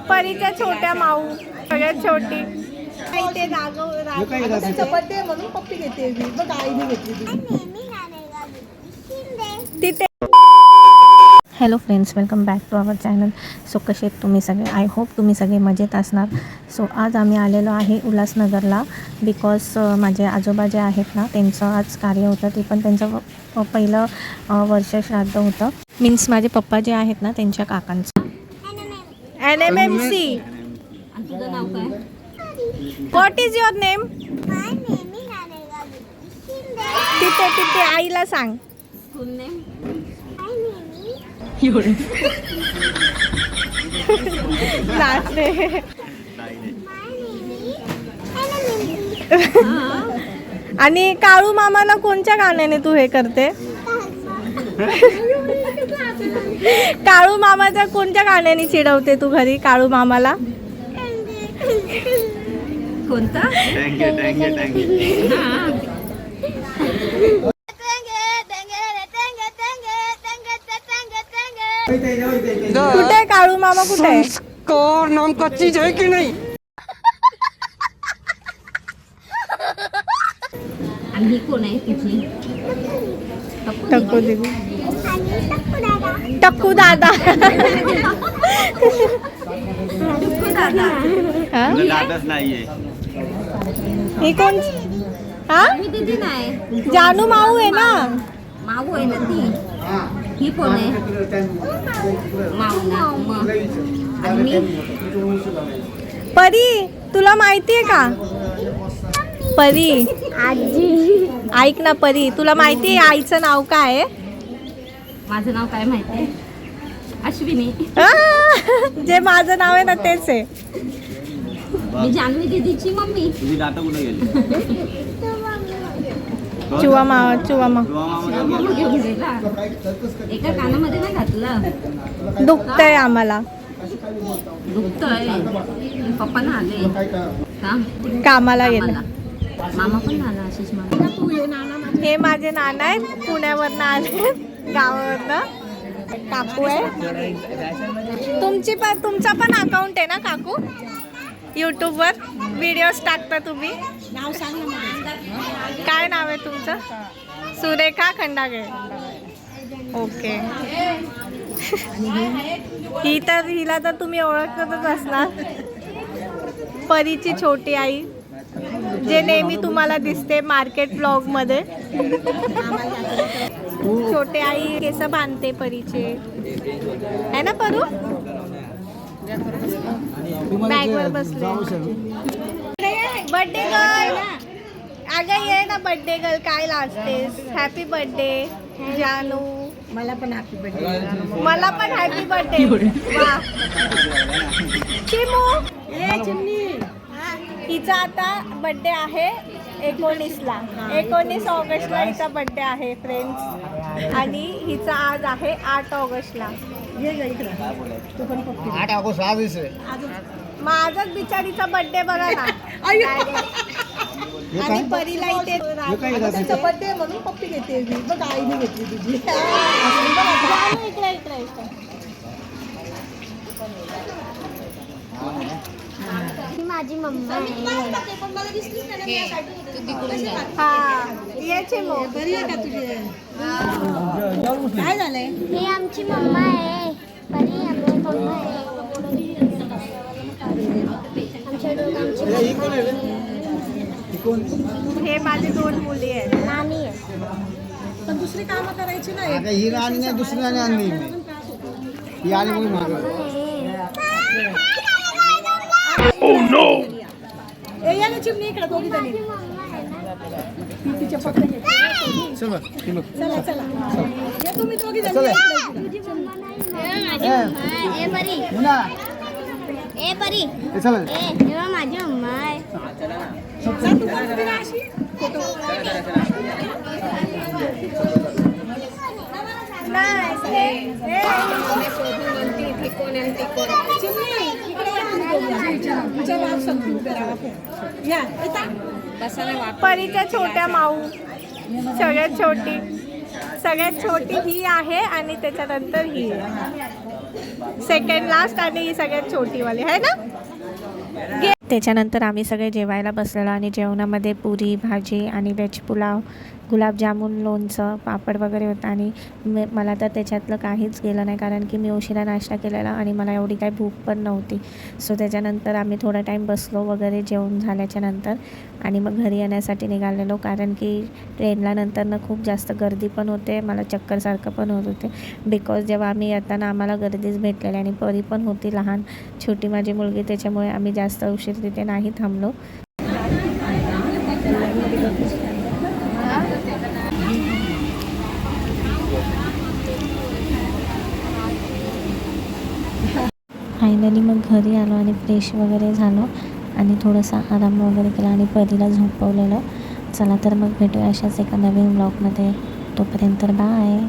परीच्या छोट्या माऊ सगळ्यात छोटी. ते बर्थडे म्हणून पप्पी घेते बघ आईने घेतली तिथे. Hello friends, welcome back to our channel. So कसे आहेत तुम्ही सगळे? आय होप तुम्ही सगळे मजेत असणार. सो आज आम्ही आलेलो आहे उल्हासनगरला बिकॉज माझे आजोबा जे आहेत ना त्यांचं आज कार्य होतं. ते पण त्यांचं पहिलं वर्ष श्राद्ध होतं. मीन्स माझे पप्पा जे आहेत ना त्यांच्या काकांचं. NMMC. तुझं नाव काय? What is your name? तिथे तिथे आईला सांग. फुल नेम? नाचते. आणि काळू मामाला कोणत्या गाण्याने तू हे करते? काळू मामाच्या कोणत्या गाण्याने चिडवते तू घरी काळू मामाला? कोणता? कुठे काळू मामा कुठे आहे? नाम का चीज है कि नहीं? आणि ही कोण आहे तिथली? टक्कू दिदी. टक्कू दादा. हा? दादाच नाहीये. ही कोण? हा मी दीदी नाही, जानू माऊ आहे ना. माऊ आहे ना ती. ही कोण आहे? माऊ ना मग. आणि मी? परी तुला माहितीये का? परी आजी. ऐक ना परी, तुला माहितीये आईचं नाव काय आहे? माझं नाव काय माहितीये? अश्विनी. जे माझं नाव आहे ना तेच आहे. मी जान्हवी दीदीची मम्मी. तुझी दाता कुठे गेली? चुवा मामा चुवा मा मम्मा घेऊन गेला. एका कानामध्ये नाही घातलं. दुखतंय आम्हाला. दुखतंय. पप्पा ना आले का कामाला गेलं. कामाला. मामा पण आला आशिष मामा. हे माझे नाना आहेत, पुण्यावरनं आले गावावरनं. काकू आहे. तुमचा पण अकाउंट आहे ना काकू? यूट्यूबवर व्हिडिओज टाकता तुम्ही? नाव सांग ना. काय नाव आहे तुमचं? सुरेखा खंडागळे. ओके. हिला तर तुम्ही ओळखतच असणार. परीची छोटी आई जे नेहमी तुम्हाला दिसते मार्केट ब्लॉग मध्ये. छोटे आई केस बांधते परीचे, है ना परू? बॅग वर बसले. Birthday girl. अगं ये ना बर्थडे गर्ल, काय लाजतेस? हॅपी बर्थडे जानू. मला पण हॅपी बर्थडे. मला पण हॅपी बर्थडे. वा चिमू. हिचा आता बर्थडे आहे 19ला. 19 ऑगस्टला हिचा बर्थडे आहे फ्रेंड्स. आणि हिचा आज आहे 8 ऑगस्टला. आठ ऑगस्ट आज माझाच बिचारीचा बर्थडे बघा ना. आणि परीला इथे बर्थडे म्हणून पप्पी घेते बघ आईने घेतली तुझी. इकडे इकडे इकडे. माझी मम्मा हा याचे मग. बरी आहे का तुझी? काय झालंय? हे आमची मम्मा आहे. बरी आमची मम्मा आहे. आमच्या दोघांची मम्मा आहे. हे माझे 2 मुली आहेत. नानी आहे. पण दुसरी कामं करायची नाही. ही राणी नाही, दुसरी राणी आणली ही आली म्हणून मागं. या ना चिमणी इकडे दोघी जणी. तिच्या पप्पा चला तुझी मम्मा नाही. माझी मम्मा आहे. ए परी. ए परी. ए माझी मम्मा आहे. परीच्या छोट्या माऊ सगळ्यात छोटी ही आहे आणि त्याच्यानंतर ही आहे. सेकंड लास्ट आणि ही सगळ्यात छोटीवाली आहे ना. त्याच्यानंतर आम्ही सगळे जेवायला बसलेलो आणि जेवणामध्ये पुरी भाजी आणि व्हेज पुलाव, गुलाबजामुन, लोणचं, पापड वगैरे होतं. आणि मला तर त्याच्यातलं काहीच गेलं नाही कारण की मी उशिरा नाश्ता केलेला आणि मला एवढी काही भूक पण नव्हती. सो त्याच्यानंतर आम्ही थोडा टाईम बसलो वगैरे जेवण झाल्याच्या नंतर आणि मग घरी येण्यासाठी निघालेलो कारण की ट्रेनला नंतरनं खूप जास्त गर्दी पण होते. मला चक्करसारखं पण होत होते बिकॉज जेव्हा आम्ही येताना आम्हाला गर्दीच भेटलेली आणि परी पण होती लहान छोटी माझी मुलगी, त्याच्यामुळे आम्ही जास्त उशीर तिथे नाही थांबलो. फायनली मग घरी आलो आणि फ्रेश वगैरे झालो आणि थोडासा आराम वगैरे केला आणि परीला झोपवलेलं. चला तर मग भेटूया अशाच एका नवीन ब्लॉगमध्ये. तोपर्यंत बाय.